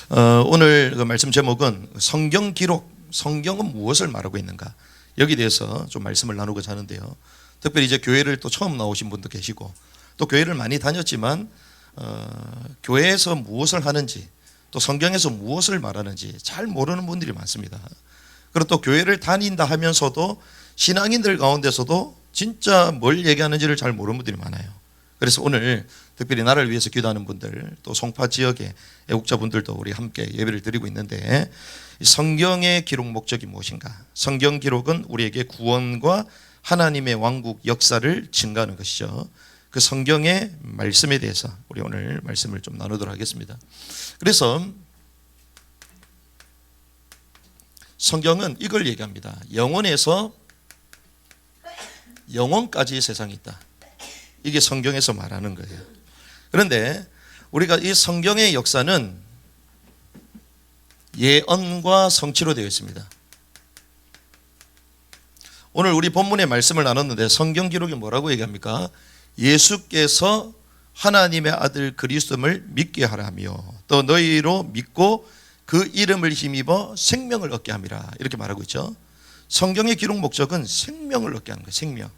오늘 그 말씀 제목은 성경 기록, 성경은 무엇을 말하고 있는가, 여기에 대해서 좀 말씀을 나누고자 하는데요. 특별히 이제 교회를 또 처음 나오신 분도 계시고, 또 교회를 많이 다녔지만 교회에서 무엇을 하는지, 또 성경에서 무엇을 말하는지 잘 모르는 분들이 많습니다. 그리고 또 교회를 다닌다 하면서도 신앙인들 가운데서도 진짜 뭘 얘기하는지를 잘 모르는 분들이 많아요. 그래서 오늘 특별히 나를 위해서 기도하는 분들, 또 송파 지역의 애국자분들도 우리 함께 예배를 드리고 있는데, 성경의 기록 목적이 무엇인가? 성경 기록은 우리에게 구원과 하나님의 왕국 역사를 증가하는 것이죠. 그 성경의 말씀에 대해서 우리 오늘 말씀을 좀 나누도록 하겠습니다. 그래서 성경은 이걸 얘기합니다. 영원에서 영원까지 세상이 있다. 이게 성경에서 말하는 거예요. 그런데 우리가 이 성경의 역사는 예언과 성취로 되어 있습니다. 오늘 우리 본문의 말씀을 나눴는데 성경 기록이 뭐라고 얘기합니까? 예수께서 하나님의 아들 그리스도를 믿게 하라며 또 너희로 믿고 그 이름을 힘입어 생명을 얻게 함이라, 이렇게 말하고 있죠. 성경의 기록 목적은 생명을 얻게 하는 거예요. 생명.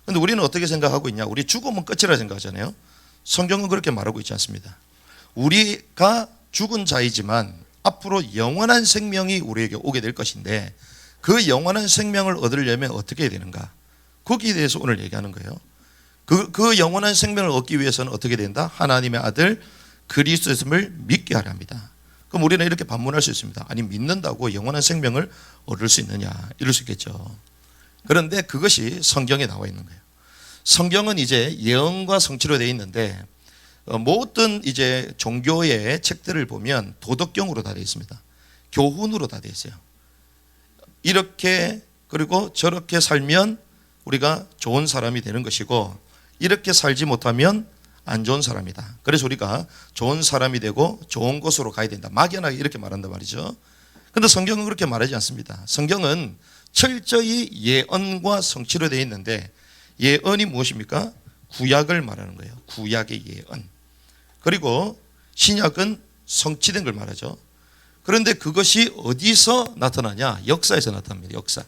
그런데 우리는 어떻게 생각하고 있냐? 우리 죽으면 끝이라 생각하잖아요. 성경은 그렇게 말하고 있지 않습니다. 우리가 죽은 자이지만 앞으로 영원한 생명이 우리에게 오게 될 것인데, 그 영원한 생명을 얻으려면 어떻게 해야 되는가? 거기에 대해서 오늘 얘기하는 거예요. 그 영원한 생명을 얻기 위해서는 어떻게 된다? 하나님의 아들 그리스도를 믿게 하려 합니다. 그럼 우리는 이렇게 반문할 수 있습니다. 아니, 믿는다고 영원한 생명을 얻을 수 있느냐? 이럴 수 있겠죠. 그런데 그것이 성경에 나와 있는 거예요. 성경은 이제 예언과 성취로 되어 있는데, 모든 이제 종교의 책들을 보면 도덕경으로 다 되어 있습니다. 교훈으로 다 되어 있어요. 이렇게 그리고 저렇게 살면 우리가 좋은 사람이 되는 것이고, 이렇게 살지 못하면 안 좋은 사람이다. 그래서 우리가 좋은 사람이 되고 좋은 곳으로 가야 된다. 막연하게 이렇게 말한단 말이죠. 그런데 성경은 그렇게 말하지 않습니다. 성경은 철저히 예언과 성취로 되어 있는데, 예언이 무엇입니까? 구약을 말하는 거예요. 구약의 예언. 그리고 신약은 성취된 걸 말하죠. 그런데 그것이 어디서 나타나냐? 역사에서 나타납니다. 역사.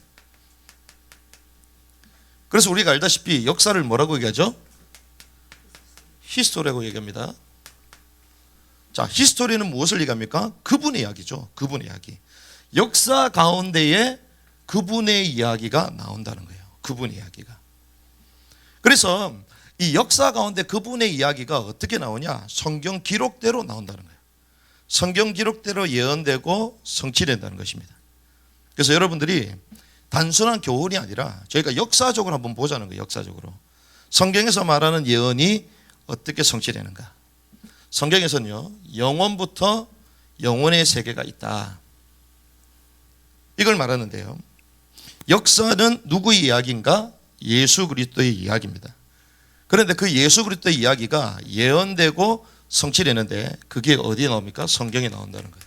그래서 우리가 알다시피 역사를 뭐라고 얘기하죠? 히스토리라고 얘기합니다. 자, 히스토리는 무엇을 얘기합니까? 그분의 이야기죠. 그분의 이야기. 역사 가운데에 그분의 이야기가 나온다는 거예요. 그분의 이야기가. 그래서 이 역사 가운데 그분의 이야기가 어떻게 나오냐? 성경 기록대로 나온다는 거예요. 성경 기록대로 예언되고 성취된다는 것입니다. 그래서 여러분들이 단순한 교훈이 아니라 저희가 역사적으로 한번 보자는 거예요. 역사적으로 성경에서 말하는 예언이 어떻게 성취되는가. 성경에서는요, 영원부터 영원의 세계가 있다, 이걸 말하는데요. 역사는 누구의 이야기인가? 예수 그리스도의 이야기입니다. 그런데 그 예수 그리스도의 이야기가 예언되고 성취되는데 그게 어디에 나옵니까? 성경에 나온다는 거예요.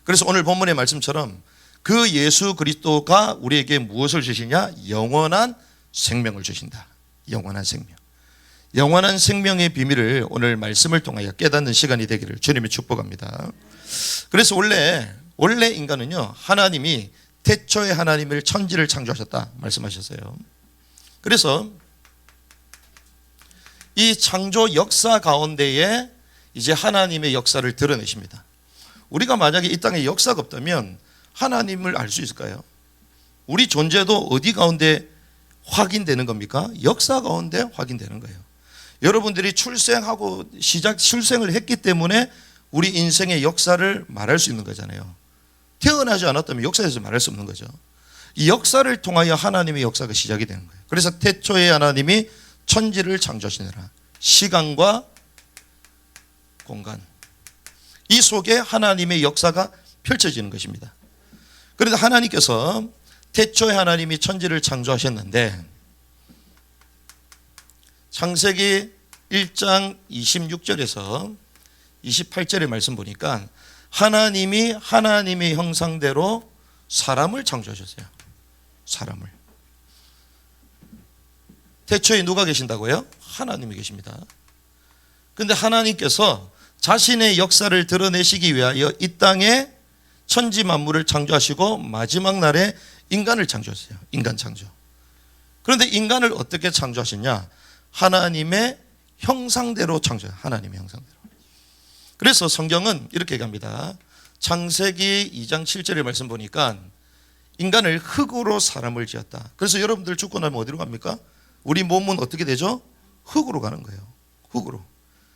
그래서 오늘 본문의 말씀처럼 그 예수 그리스도가 우리에게 무엇을 주시냐? 영원한 생명을 주신다. 영원한 생명. 영원한 생명의 비밀을 오늘 말씀을 통하여 깨닫는 시간이 되기를 주님이 축복합니다. 그래서 원래 인간은요, 하나님이 태초에 하나님을 천지를 창조하셨다 말씀하셨어요. 그래서 이 창조 역사 가운데에 이제 하나님의 역사를 드러내십니다. 우리가 만약에 이 땅에 역사가 없다면 하나님을 알 수 있을까요? 우리 존재도 어디 가운데 확인되는 겁니까? 역사 가운데 확인되는 거예요. 여러분들이 출생을 했기 때문에 우리 인생의 역사를 말할 수 있는 거잖아요. 태어나지 않았다면 역사에서 말할 수 없는 거죠. 이 역사를 통하여 하나님의 역사가 시작이 되는 거예요. 그래서 태초에 하나님이 천지를 창조하시느라, 시간과 공간, 이 속에 하나님의 역사가 펼쳐지는 것입니다. 그런데 하나님께서 태초에 하나님이 천지를 창조하셨는데, 창세기 1장 26절에서 28절의 말씀 보니까 하나님이 하나님의 형상대로 사람을 창조하셨어요. 사람을. 태초에 누가 계신다고요? 하나님이 계십니다. 그런데 하나님께서 자신의 역사를 드러내시기 위하여 이 땅에 천지 만물을 창조하시고 마지막 날에 인간을 창조하세요. 인간 창조. 그런데 인간을 어떻게 창조하셨냐? 하나님의 형상대로 창조해요. 하나님의 형상대로. 그래서 성경은 이렇게 얘기합니다. 창세기 2장 7절의 말씀 보니까 인간을 흙으로 사람을 지었다. 그래서 여러분들 죽고 나면 어디로 갑니까? 우리 몸은 어떻게 되죠? 흙으로 가는 거예요. 흙으로.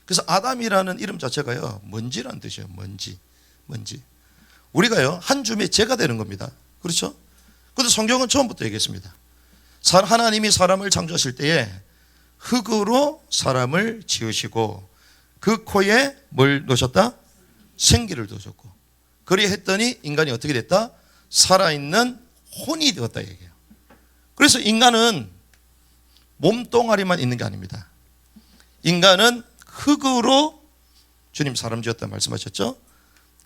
그래서 아담이라는 이름 자체가요, 먼지라는 뜻이에요. 먼지. 우리가요, 한 줌의 재가 되는 겁니다. 그렇죠? 그런데 성경은 처음부터 얘기했습니다. 하나님이 사람을 창조하실 때에 흙으로 사람을 지으시고 그 코에 뭘 넣으셨다? 생기를 넣으셨고, 그리 했더니 인간이 어떻게 됐다? 살아있는 혼이 되었다 얘기해요. 그래서 인간은 몸뚱아리만 있는 게 아닙니다. 인간은 흙으로 주님 사람 지었다 말씀하셨죠?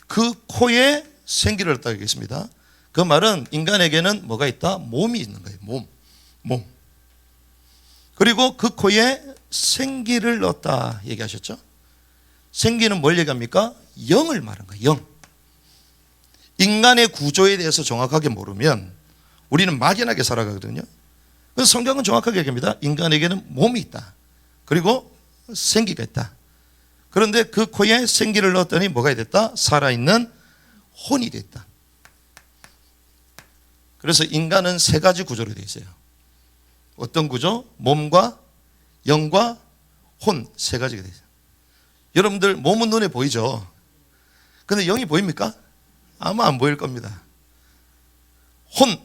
그 코에 생기를 얻다 얘기했습니다. 그 말은 인간에게는 뭐가 있다? 몸이 있는 거예요. 몸. 그리고 그 코에 생기를 넣었다 얘기하셨죠? 생기는 뭘 얘기합니까? 영을 말한 거예요. 영. 인간의 구조에 대해서 정확하게 모르면 우리는 막연하게 살아가거든요. 그래서 성경은 정확하게 얘기합니다. 인간에게는 몸이 있다. 그리고 생기가 있다. 그런데 그 코에 생기를 넣었더니 뭐가 됐다? 살아있는 혼이 됐다. 그래서 인간은 세 가지 구조로 되어 있어요. 어떤 구조? 몸과 영과 혼, 세 가지가 되어 있어요. 여러분들 몸은 눈에 보이죠? 근데 영이 보입니까? 아마 안 보일 겁니다. 혼.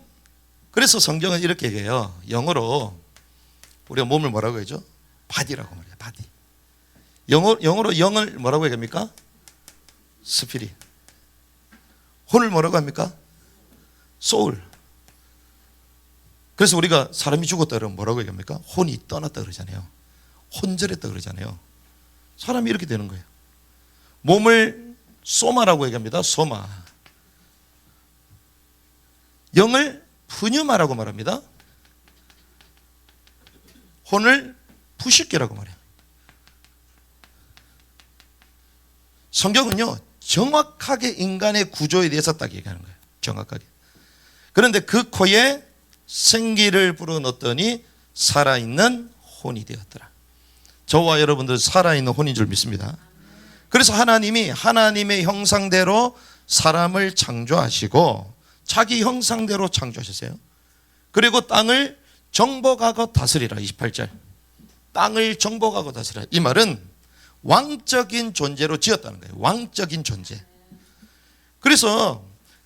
그래서 성경은 이렇게 얘기해요. 영어로 우리가 몸을 뭐라고 하죠? 바디라고 말해요. 바디. 영어로 영을 뭐라고 얘기합니까? 스피릿. 혼을 뭐라고 합니까? 소울. 그래서 우리가 사람이 죽었다 그러면 뭐라고 얘기합니까? 혼이 떠났다 그러잖아요. 혼절했다 그러잖아요. 사람이 이렇게 되는 거예요. 몸을 소마라고 얘기합니다. 소마. 영을 푸뉴마라고 말합니다. 혼을 푸시케라고 말해요. 성경은요, 정확하게 인간의 구조에 대해서 딱 얘기하는 거예요. 정확하게. 그런데 그 코에 생기를 불어넣었더니 살아있는 혼이 되었더라. 저와 여러분들 살아있는 혼인 줄 믿습니다. 그래서 하나님이 하나님의 형상대로 사람을 창조하시고 자기 형상대로 창조하셨어요. 그리고 땅을 정복하고 다스리라. 28절. 땅을 정복하고 다스리라. 이 말은 왕적인 존재로 지었다는 거예요. 왕적인 존재. 그래서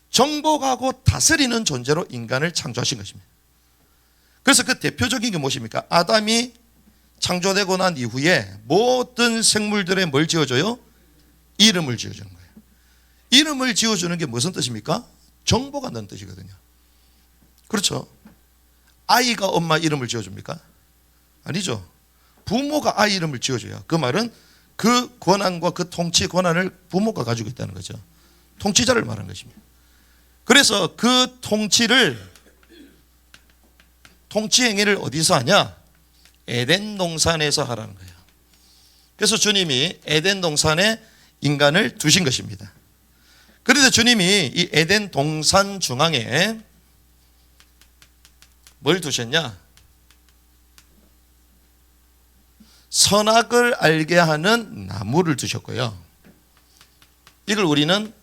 정복하고 다스리는 존재로 인간을 창조하신 것입니다. 그래서 그 대표적인 게 무엇입니까? 아담이 창조되고 난 이후에 모든 생물들에 뭘 지어줘요? 이름을 지어주는 거예요. 이름을 지어주는 게 무슨 뜻입니까? 정복한다는 뜻이거든요. 그렇죠? 아이가 엄마 이름을 지어줍니까? 아니죠. 부모가 아이 이름을 지어줘요. 그 말은 그 권한과 그 통치 권한을 부모가 가지고 있다는 거죠. 통치자를 말하는 것입니다. 그래서 그 통치 행위를 어디서 하냐? 에덴 동산에서 하라는 거예요. 그래서 주님이 에덴 동산에 인간을 두신 것입니다. 그런데 주님이 이 에덴 동산 중앙에 뭘 두셨냐? 선악을 알게 하는 나무를 두셨고요. 이걸 우리는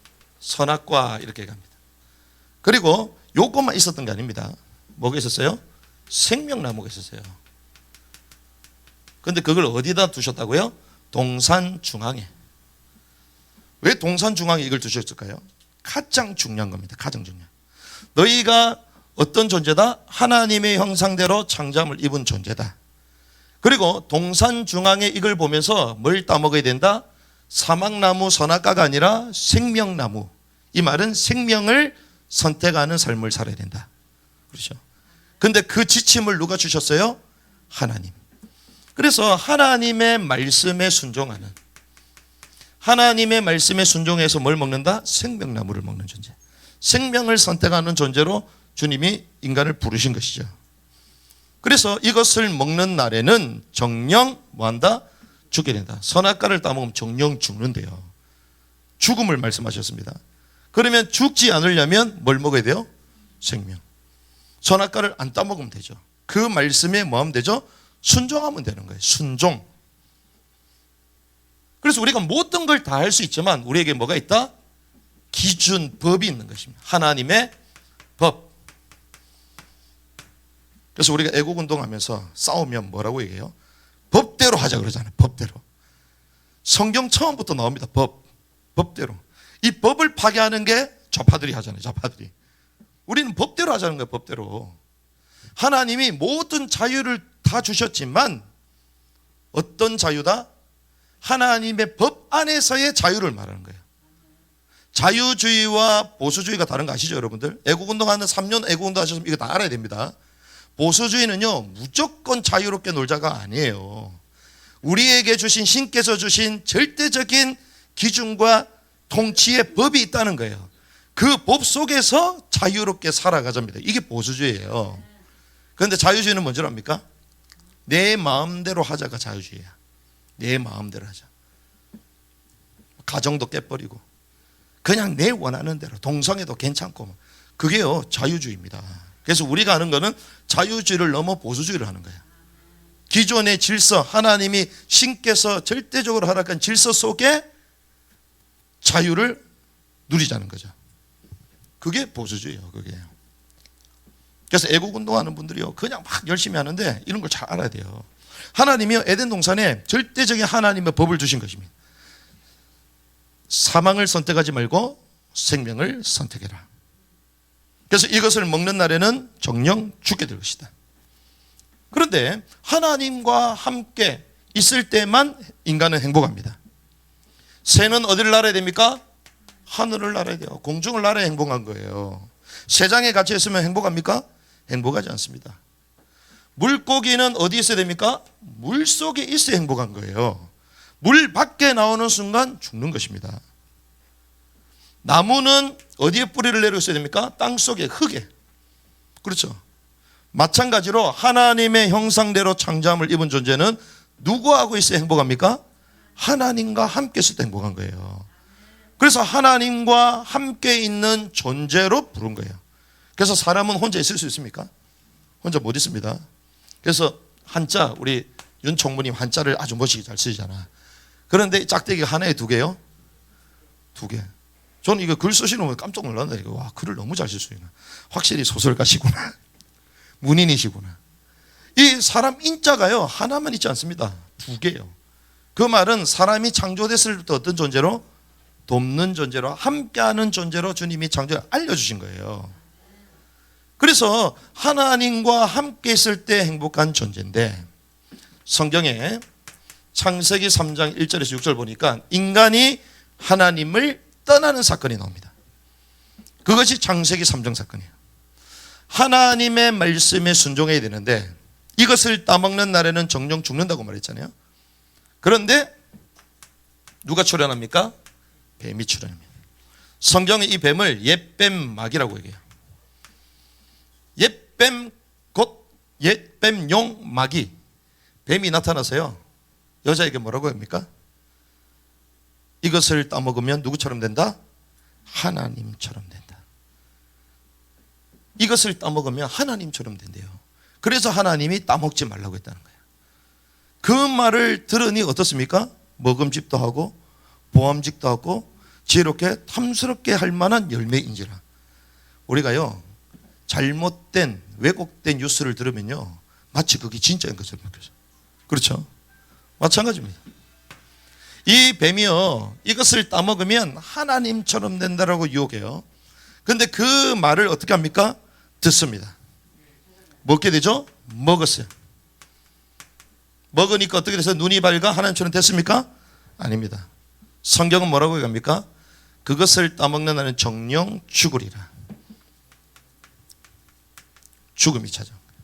선악과 이렇게 얘기합니다. 그리고 요것만 있었던 게 아닙니다. 뭐가 있었어요? 생명나무가 있었어요. 그런데 그걸 어디다 두셨다고요? 동산 중앙에. 왜 동산 중앙에 이걸 두셨을까요? 가장 중요한 겁니다. 가장 중요한. 너희가 어떤 존재다? 하나님의 형상대로 창조함을 입은 존재다. 그리고 동산 중앙에 이걸 보면서 뭘 따먹어야 된다? 사막나무 선악과가 아니라 생명나무. 이 말은 생명을 선택하는 삶을 살아야 된다. 그렇죠? 근데 그 지침을 누가 주셨어요? 하나님. 그래서 하나님의 말씀에 순종하는, 하나님의 말씀에 순종해서 뭘 먹는다? 생명나무를 먹는 존재. 생명을 선택하는 존재로 주님이 인간을 부르신 것이죠. 그래서 이것을 먹는 날에는 정령 뭐한다? 죽게 된다. 선악과를 따먹으면 정령 죽는데요. 죽음을 말씀하셨습니다. 그러면 죽지 않으려면 뭘 먹어야 돼요? 생명. 선악과를 안 따먹으면 되죠. 그 말씀에 뭐 하면 되죠? 순종하면 되는 거예요. 순종. 그래서 우리가 모든 걸 다 할 수 있지만 우리에게 뭐가 있다? 기준, 법이 있는 것입니다. 하나님의 법. 그래서 우리가 애국운동하면서 싸우면 뭐라고 얘기해요? 법대로 하자 그러잖아요. 법대로. 성경 처음부터 나옵니다. 법대로. 이 법을 파괴하는 게 좌파들이 하잖아요. 좌파들이. 우리는 법대로 하자는 거예요. 법대로. 하나님이 모든 자유를 다 주셨지만 어떤 자유다? 하나님의 법 안에서의 자유를 말하는 거예요. 자유주의와 보수주의가 다른 거 아시죠, 여러분들? 애국운동하는 3년 애국운동 하셨으면 이거 다 알아야 됩니다. 보수주의는요, 무조건 자유롭게 놀자가 아니에요. 우리에게 주신 신께서 주신 절대적인 기준과 통치의 법이 있다는 거예요. 그 법 속에서 자유롭게 살아가자입니다. 이게 보수주의예요. 그런데 자유주의는 뭔지 압니까? 내 마음대로 하자가 자유주의야. 내 마음대로 하자. 가정도 깨버리고 그냥 내 원하는 대로 동성애도 괜찮고 그게요 자유주의입니다. 그래서 우리가 하는 거는 자유주의를 넘어 보수주의를 하는 거예요. 기존의 질서, 하나님이 신께서 절대적으로 허락한 질서 속에 자유를 누리자는 거죠. 그게 보수주의예요. 그게. 그래서 애국운동하는 분들이요 그냥 막 열심히 하는데 이런 걸 잘 알아야 돼요. 하나님이요 에덴 동산에 절대적인 하나님의 법을 주신 것입니다. 사망을 선택하지 말고 생명을 선택해라. 그래서 이것을 먹는 날에는 정령 죽게 될 것이다. 그런데 하나님과 함께 있을 때만 인간은 행복합니다. 새는 어디를 날아야 됩니까? 하늘을 날아야 돼요. 공중을 날아야 행복한 거예요. 세상에 갇혀 있으면 행복합니까? 행복하지 않습니다. 물고기는 어디에 있어야 됩니까? 물 속에 있어야 행복한 거예요. 물 밖에 나오는 순간 죽는 것입니다. 나무는 어디에 뿌리를 내려 있어야 됩니까? 땅 속에, 흙에. 그렇죠. 마찬가지로 하나님의 형상대로 창조함을 입은 존재는 누구하고 있어야 행복합니까? 하나님과 함께 있을 때 행복한 거예요. 그래서 하나님과 함께 있는 존재로 부른 거예요. 그래서 사람은 혼자 있을 수 있습니까? 혼자 못 있습니다. 그래서 한자, 우리 윤 총무님 한자를 아주 멋지게 잘 쓰시잖아. 그런데 짝대기가 하나에 두 개요? 두 개. 저는 이거 글 쓰시는 거 깜짝 놀랐는데, 와, 글을 너무 잘 쓸 수 있나. 확실히 소설가시구나. 문인이시구나. 이 사람 인자가요, 하나만 있지 않습니다. 두 개요. 그 말은 사람이 창조됐을 때부터 어떤 존재로? 돕는 존재로, 함께하는 존재로 주님이 창조를 알려주신 거예요. 그래서 하나님과 함께 있을 때 행복한 존재인데, 성경에 창세기 3장 1절에서 6절 보니까 인간이 하나님을 떠나는 사건이 나옵니다. 그것이 창세기 3장 사건이에요. 하나님의 말씀에 순종해야 되는데 이것을 따먹는 날에는 정령 죽는다고 말했잖아요. 그런데 누가 출현합니까? 뱀이 출현합니다. 성경에 이 뱀을 옛뱀막이라고 얘기해요. 옛뱀 곧 옛뱀용 마귀, 뱀이 나타나서요 여자에게 뭐라고 합니까? 이것을 따먹으면 누구처럼 된다? 하나님처럼 된다. 이것을 따먹으면 하나님처럼 된대요. 그래서 하나님이 따먹지 말라고 했다는 거예요. 그 말을 들으니 어떻습니까? 먹음직도 하고 보암직도 하고 지혜롭게 탐스럽게 할 만한 열매인지라. 우리가요 잘못된 왜곡된 뉴스를 들으면요 마치 그게 진짜인 것처럼 느껴져요. 그렇죠? 마찬가지입니다. 이 뱀이요 이것을 따먹으면 하나님처럼 된다라고 유혹해요. 그런데 그 말을 어떻게 합니까? 듣습니다. 먹게 되죠? 먹었어요. 먹으니까 어떻게 돼서 눈이 밝아 하나님처럼 됐습니까? 아닙니다. 성경은 뭐라고 얘기합니까? 그것을 따먹는 나는 정령 죽으리라. 죽음이 찾아옵니다.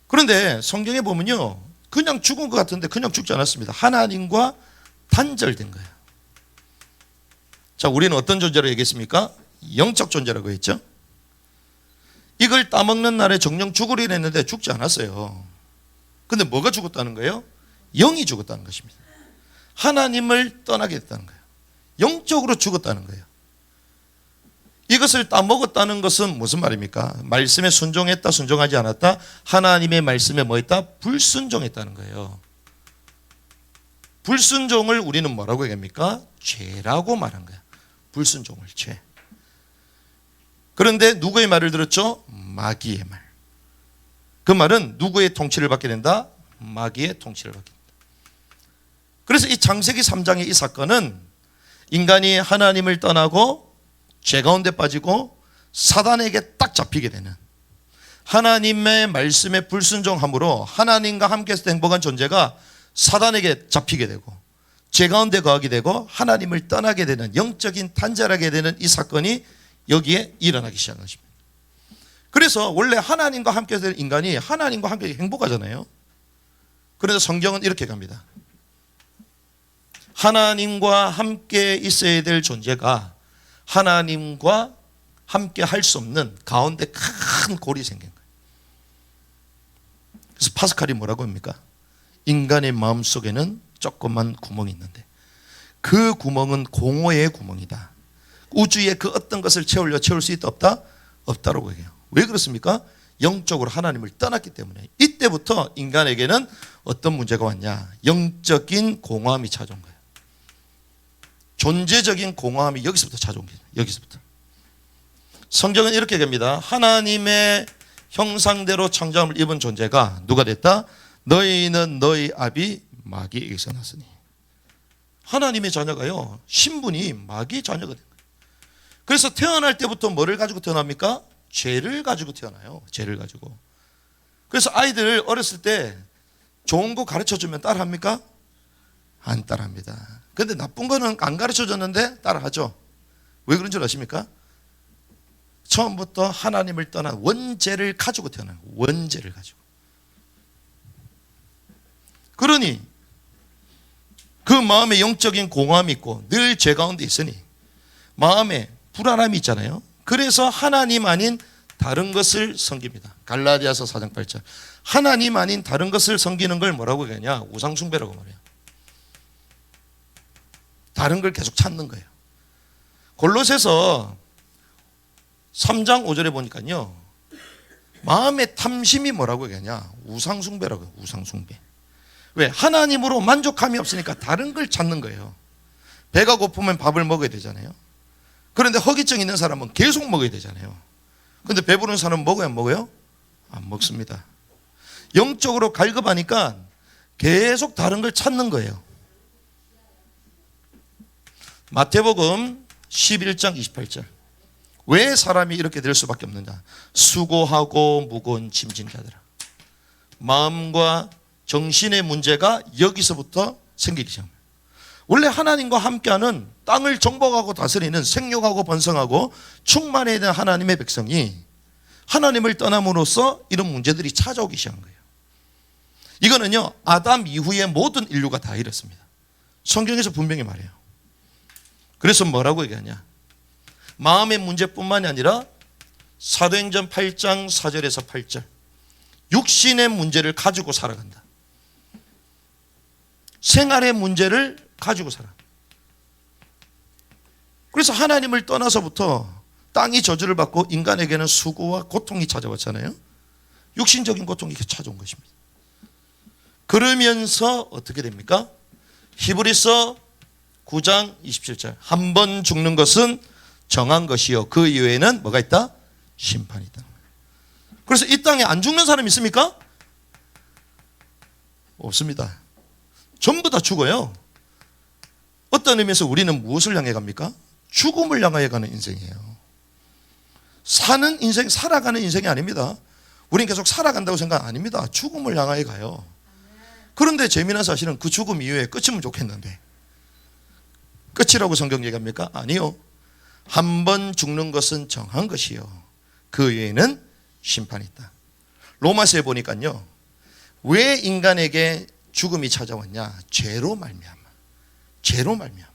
그런데 성경에 보면요 그냥 죽은 것 같은데 그냥 죽지 않았습니다. 하나님과 단절된 거예요. 자, 우리는 어떤 존재로 얘기했습니까? 영적 존재라고 했죠. 이걸 따먹는 날에 정령 죽으리라 했는데 죽지 않았어요. 근데 뭐가 죽었다는 거예요? 영이 죽었다는 것입니다. 하나님을 떠나게 됐다는 거예요. 영적으로 죽었다는 거예요. 이것을 따먹었다는 것은 무슨 말입니까? 말씀에 순종했다, 순종하지 않았다? 하나님의 말씀에 뭐 했다? 불순종했다는 거예요. 불순종을 우리는 뭐라고 얘기합니까? 죄라고 말한 거야. 불순종을 죄. 그런데 누구의 말을 들었죠? 마귀의 말. 그 말은 누구의 통치를 받게 된다? 마귀의 통치를 받게 된다. 그래서 이 창세기 3장의 이 사건은 인간이 하나님을 떠나고 죄 가운데 빠지고 사단에게 딱 잡히게 되는, 하나님의 말씀에 불순종함으로 하나님과 함께해서 행복한 존재가 사단에게 잡히게 되고 죄 가운데 거하게 되고 하나님을 떠나게 되는, 영적인 단절하게 되는 이 사건이 여기에 일어나기 시작한 것입니다. 그래서 원래 하나님과 함께 될 인간이 하나님과 함께 행복하잖아요. 그래서 성경은 이렇게 갑니다. 하나님과 함께 있어야 될 존재가 하나님과 함께 할 수 없는 가운데 큰 골이 생긴 거예요. 그래서 파스칼이 뭐라고 합니까? 인간의 마음속에는 조그만 구멍이 있는데 그 구멍은 공허의 구멍이다. 우주에 그 어떤 것을 채울 수 있다 없다? 없다라고 얘기해요. 왜 그렇습니까? 영적으로 하나님을 떠났기 때문에. 이때부터 인간에게는 어떤 문제가 왔냐? 영적인 공허함이 찾아온 거예요. 존재적인 공허함이 여기서부터 찾아온 거예요. 여기서부터. 성경은 이렇게 얘기합니다. 하나님의 형상대로 창조함을 입은 존재가 누가 됐다? 너희는 너희 아비 마귀에게서 났으니. 하나님의 자녀가요, 신분이 마귀의 자녀가 된 거예요. 그래서 태어날 때부터 뭐를 가지고 태어납니까? 죄를 가지고 태어나요. 죄를 가지고. 그래서 아이들 어렸을 때 좋은 거 가르쳐주면 따라합니까? 안 따라합니다. 근데 나쁜 거는 안 가르쳐줬는데 따라하죠. 왜 그런 줄 아십니까? 처음부터 하나님을 떠난 원죄를 가지고 태어나요. 원죄를 가지고. 그러니 그 마음에 영적인 공허함이 있고 늘 죄 가운데 있으니 마음에 불안함이 있잖아요. 그래서 하나님 아닌 다른 것을 섬깁니다. 갈라디아서 4장 8절. 하나님 아닌 다른 것을 섬기는 걸 뭐라고 얘기하냐? 우상숭배라고 말해요. 다른 걸 계속 찾는 거예요. 골로새서 3장 5절에 보니까요, 마음의 탐심이 뭐라고 얘기하냐? 우상숭배라고 해요. 우상숭배. 왜? 하나님으로 만족함이 없으니까 다른 걸 찾는 거예요. 배가 고프면 밥을 먹어야 되잖아요. 그런데 허기증 있는 사람은 계속 먹어야 되잖아요. 그런데 배부른 사람은 먹어야 안 먹어요? 안 먹습니다. 영적으로 갈급하니까 계속 다른 걸 찾는 거예요. 마태복음 11장 28절. 왜 사람이 이렇게 될 수밖에 없느냐? 수고하고 무거운 짐진 자들아. 마음과 정신의 문제가 여기서부터 생기기 시작합니다. 원래 하나님과 함께하는 땅을 정복하고 다스리는 생육하고 번성하고 충만해야 되는 하나님의 백성이 하나님을 떠남으로써 이런 문제들이 찾아오기 시작한 거예요. 이거는요, 아담 이후의 모든 인류가 다 이렇습니다. 성경에서 분명히 말해요. 그래서 뭐라고 얘기하냐? 마음의 문제뿐만이 아니라 사도행전 8장 4절에서 8절, 육신의 문제를 가지고 살아간다. 생활의 문제를 가지고 살아. 그래서 하나님을 떠나서부터 땅이 저주를 받고 인간에게는 수고와 고통이 찾아왔잖아요. 육신적인 고통이 찾아온 것입니다. 그러면서 어떻게 됩니까? 히브리서 9장 27절. 한 번 죽는 것은 정한 것이요 그 이외에는 뭐가 있다? 심판이 있다. 그래서 이 땅에 안 죽는 사람이 있습니까? 없습니다. 전부 다 죽어요. 어떤 의미에서 우리는 무엇을 향해 갑니까? 죽음을 향하여 가는 인생이에요. 사는 인생, 살아가는 인생이 아닙니다. 우리는 계속 살아간다고 생각 아닙니다. 죽음을 향하여 가요. 그런데 재미난 사실은 그 죽음 이후에 끝이면 좋겠는데 끝이라고 성경 얘기합니까? 아니요. 한 번 죽는 것은 정한 것이요 그 외에는 심판이 있다. 로마서에 보니까요, 왜 인간에게 죽음이 찾아왔냐? 죄로 말미암아. 죄로 말미암아.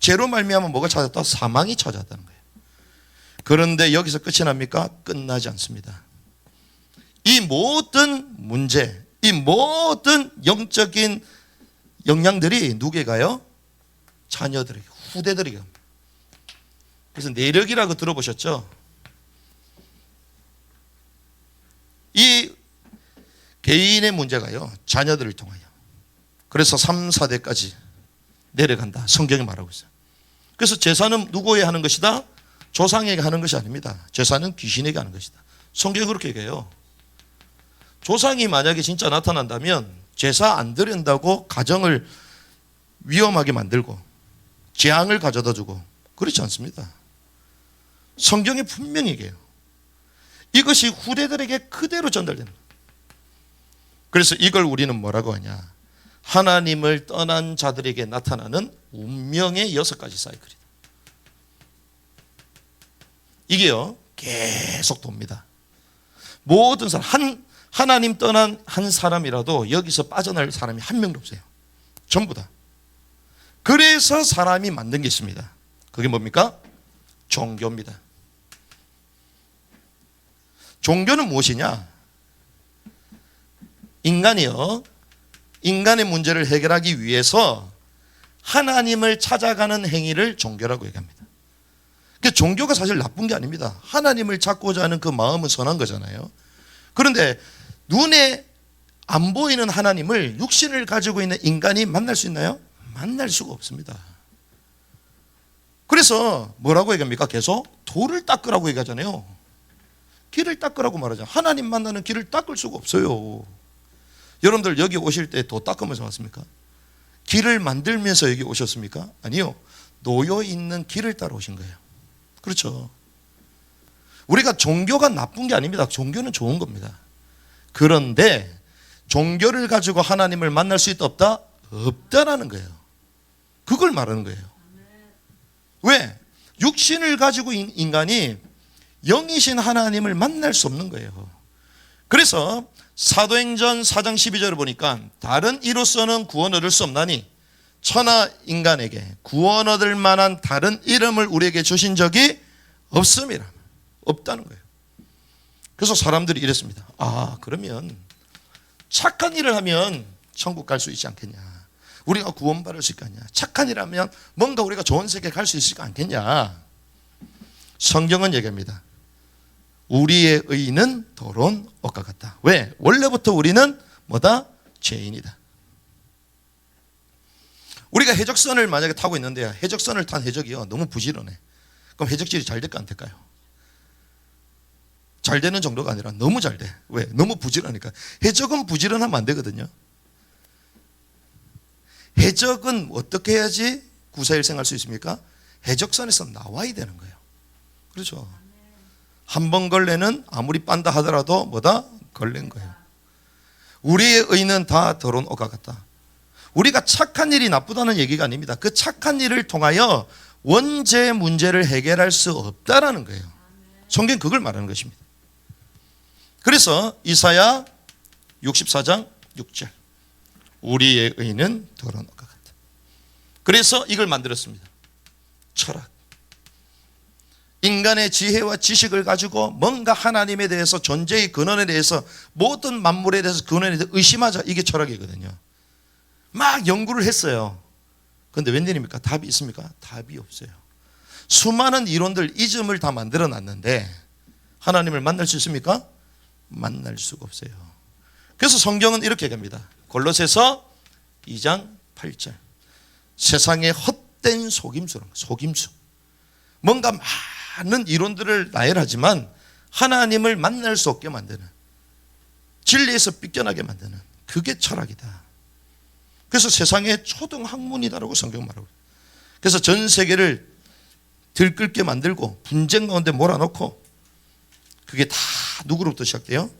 죄로 말미암아 뭐가 찾았다? 사망이 찾아왔다는 거예요. 그런데 여기서 끝이 납니까? 끝나지 않습니다. 이 모든 문제, 이 모든 영적인 영향들이 누구에게 가요? 자녀들에게, 후대들에게 갑니다. 그래서 내력이라고 들어보셨죠? 이 개인의 문제가요, 자녀들을 통하여. 그래서 3, 4대까지 내려간다. 성경이 말하고 있어요. 그래서 제사는 누구에게 하는 것이다? 조상에게 하는 것이 아닙니다. 제사는 귀신에게 하는 것이다. 성경이 그렇게 얘기해요. 조상이 만약에 진짜 나타난다면 제사 안 드린다고 가정을 위험하게 만들고 재앙을 가져다 주고 그렇지 않습니다. 성경이 분명히 얘기해요. 이것이 후대들에게 그대로 전달되는 거예요. 그래서 이걸 우리는 뭐라고 하냐? 하나님을 떠난 자들에게 나타나는 운명의 6가지 사이클이다. 이게요, 계속 돕니다. 모든 사람, 하나님 떠난 한 사람이라도 여기서 빠져날 사람이 한 명도 없어요. 전부 다. 그래서 사람이 만든 게 있습니다. 그게 뭡니까? 종교입니다. 종교는 무엇이냐? 인간이요, 인간의 문제를 해결하기 위해서 하나님을 찾아가는 행위를 종교라고 얘기합니다. 그러니까 종교가 사실 나쁜 게 아닙니다. 하나님을 찾고자 하는 그 마음은 선한 거잖아요. 그런데 눈에 안 보이는 하나님을 육신을 가지고 있는 인간이 만날 수 있나요? 만날 수가 없습니다. 그래서 뭐라고 얘기합니까? 계속 돌을 닦으라고 얘기하잖아요. 길을 닦으라고 말하잖아요. 하나님 만나는 길을 닦을 수가 없어요. 여러분들 여기 오실 때 도 닦으면서 왔습니까? 길을 만들면서 여기 오셨습니까? 아니요. 놓여 있는 길을 따라 오신 거예요. 그렇죠. 우리가 종교가 나쁜 게 아닙니다. 종교는 좋은 겁니다. 그런데 종교를 가지고 하나님을 만날 수 있다 없다? 없다라는 거예요. 그걸 말하는 거예요. 왜? 육신을 가지고 인간이 영이신 하나님을 만날 수 없는 거예요. 그래서 사도행전 4장 12절을 보니까 다른 이로서는 구원 얻을 수 없나니 천하 인간에게 구원 얻을 만한 다른 이름을 우리에게 주신 적이 없음이라. 없다는 거예요. 그래서 사람들이 이랬습니다. 아, 그러면 착한 일을 하면 천국 갈 수 있지 않겠냐? 우리가 구원받을 수 있겠냐? 착한 일을 하면 뭔가 우리가 좋은 세계 갈 수 있지 않겠냐? 성경은 얘기합니다. 우리의 의는 더러운 옷과 같다. 왜? 원래부터 우리는 뭐다? 죄인이다. 우리가 해적선을 만약에 타고 있는데 해적선을 탄 해적이요, 너무 부지런해. 그럼 해적질이 잘 될까 안 될까요? 잘 되는 정도가 아니라 너무 잘 돼. 왜? 너무 부지런하니까. 해적은 부지런하면 안 되거든요. 해적은 어떻게 해야지 구사일생할 수 있습니까? 해적선에서 나와야 되는 거예요. 그렇죠. 한 번 걸레는 아무리 빤다 하더라도 뭐다? 걸레인 거예요. 우리의 의는 다 더러운 옷과 같다. 우리가 착한 일이 나쁘다는 얘기가 아닙니다. 그 착한 일을 통하여 원죄 문제를 해결할 수 없다라는 거예요. 성경 그걸 말하는 것입니다. 그래서 이사야 64장 6절 우리의 의는 더러운 옷과 같다. 그래서 이걸 만들었습니다. 철학. 인간의 지혜와 지식을 가지고 뭔가 하나님에 대해서 존재의 근원에 대해서 모든 만물에 대해서 근원에 대해서 의심하자. 이게 철학이거든요. 막 연구를 했어요. 그런데 웬일입니까? 답이 있습니까? 답이 없어요. 수많은 이론들, 이즘을 다 만들어 놨는데 하나님을 만날 수 있습니까? 만날 수가 없어요. 그래서 성경은 이렇게 얘기합니다. 골로새서 2장 8절 세상의 헛된 속임수라는 거예요. 속임수. 뭔가 많은 이론들을 나열하지만 하나님을 만날 수 없게 만드는, 진리에서 삐껴나게 만드는, 그게 철학이다. 그래서 세상의 초등학문이다라고 성경 말하고 있어요. 그래서 전 세계를 들끓게 만들고 분쟁 가운데 몰아넣고, 그게 다 누구로부터 시작돼요?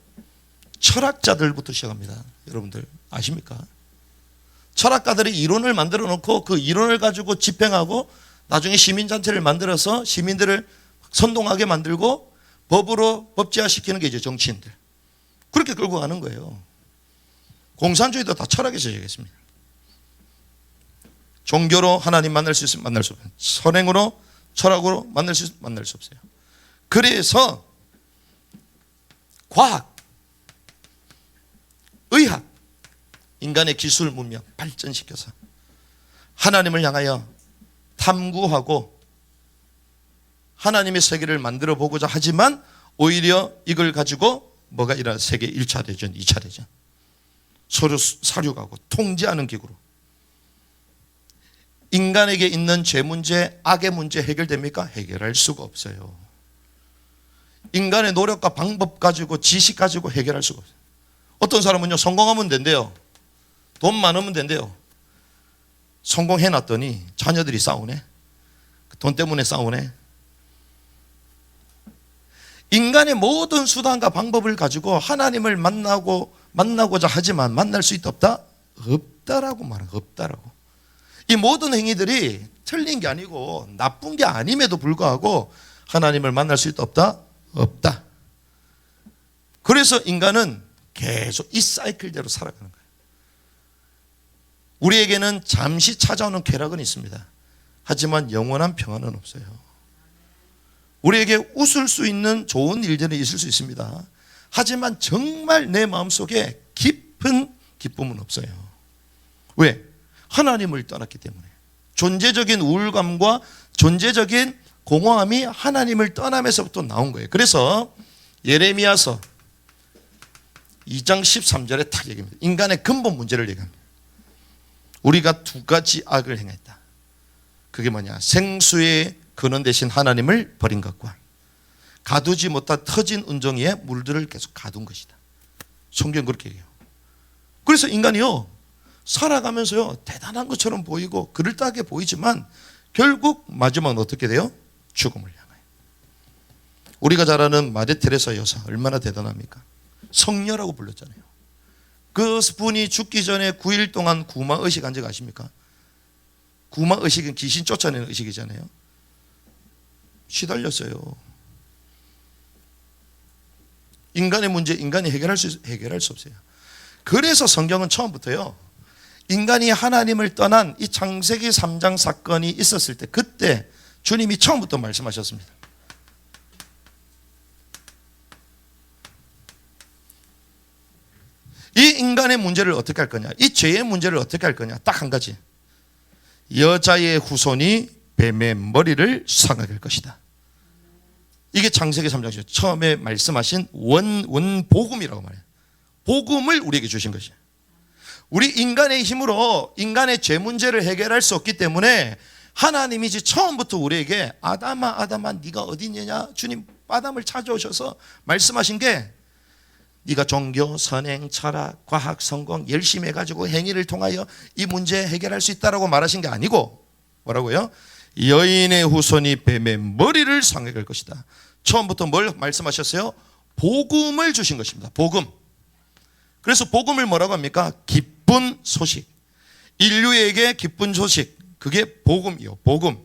철학자들부터 시작합니다. 여러분들 아십니까? 철학가들이 이론을 만들어 놓고 그 이론을 가지고 집행하고 나중에 시민단체를 만들어서 시민들을 선동하게 만들고 법으로 법제화시키는 게 이제 정치인들. 그렇게 끌고 가는 거예요. 공산주의도 다 철학에서 얘기했습니다. 종교로 하나님 만날 수 있으면 만날 수 없어요. 선행으로, 철학으로 만날 수 있으면 만날 수 없어요. 그래서 과학, 의학, 인간의 기술 문명 발전시켜서 하나님을 향하여 탐구하고 하나님의 세계를 만들어 보고자 하지만 오히려 이걸 가지고 뭐가 일어나? 세계 1차 대전, 2차 대전. 서로 사륙하고 통제하는 기구로. 인간에게 있는 죄 문제, 악의 문제 해결됩니까? 해결할 수가 없어요. 인간의 노력과 방법 가지고 지식 가지고 해결할 수가 없어요. 어떤 사람은요, 성공하면 된대요. 돈 많으면 된대요. 성공해놨더니 자녀들이 싸우네. 돈 때문에 싸우네. 인간의 모든 수단과 방법을 가지고 하나님을 만나고자 하지만 만날 수 있다 없다? 없다라고 말하는 거예요. 없다라고. 이 모든 행위들이 틀린 게 아니고 나쁜 게 아님에도 불구하고 하나님을 만날 수 있다 없다? 없다. 그래서 인간은 계속 이 사이클대로 살아가는 거예요. 우리에게는 잠시 찾아오는 쾌락은 있습니다. 하지만 영원한 평안은 없어요. 우리에게 웃을 수 있는 좋은 일들은 있을 수 있습니다. 하지만 정말 내 마음속에 깊은 기쁨은 없어요. 왜? 하나님을 떠났기 때문에. 존재적인 우울감과 존재적인 공허함이 하나님을 떠나면서부터 나온 거예요. 그래서 예레미야서 2장 13절에 딱 얘기합니다. 인간의 근본 문제를 얘기합니다. 우리가 두 가지 악을 행했다. 그게 뭐냐? 생수의 근원 대신 하나님을 버린 것과 가두지 못한 터진 운정이에 물들을 계속 가둔 것이다. 성경 그렇게 얘기해요. 그래서 인간이요, 살아가면서요, 대단한 것처럼 보이고 그럴듯하게 보이지만 결국 마지막은 어떻게 돼요? 죽음을 향해요. 우리가 잘 아는 마대 테레사 여사 얼마나 대단합니까? 성녀라고 불렀잖아요. 그 분이 죽기 전에 9일 동안 구마 의식한 적 아십니까? 구마 의식은 귀신 쫓아내는 의식이잖아요. 시달렸어요. 인간의 문제, 인간이 해결할 수 없어요. 그래서 성경은 처음부터요, 인간이 하나님을 떠난 이 창세기 3장 사건이 있었을 때 그때 주님이 처음부터 말씀하셨습니다. 이 인간의 문제를 어떻게 할 거냐, 이 죄의 문제를 어떻게 할 거냐, 딱 한 가지. 여자의 후손이 뱀의 머리를 상하게 할 것이다. 이게 창세기 3장이죠. 처음에 말씀하신 원복음이라고 말해요. 복음을 우리에게 주신 것이에요. 우리 인간의 힘으로 인간의 죄 문제를 해결할 수 없기 때문에 하나님이 이제 처음부터 우리에게 아담아 네가 어디 있느냐, 주님 아담을 찾아오셔서 말씀하신 게 네가 종교, 선행, 철학, 과학, 성공 열심히 해가지고 행위를 통하여 이 문제 해결할 수 있다라고 말하신 게 아니고 뭐라고요? 여인의 후손이 뱀의 머리를 상하게 할 것이다. 처음부터 뭘 말씀하셨어요? 복음을 주신 것입니다. 복음. 그래서 복음을 뭐라고 합니까? 기쁜 소식. 인류에게 기쁜 소식. 그게 복음이요. 복음.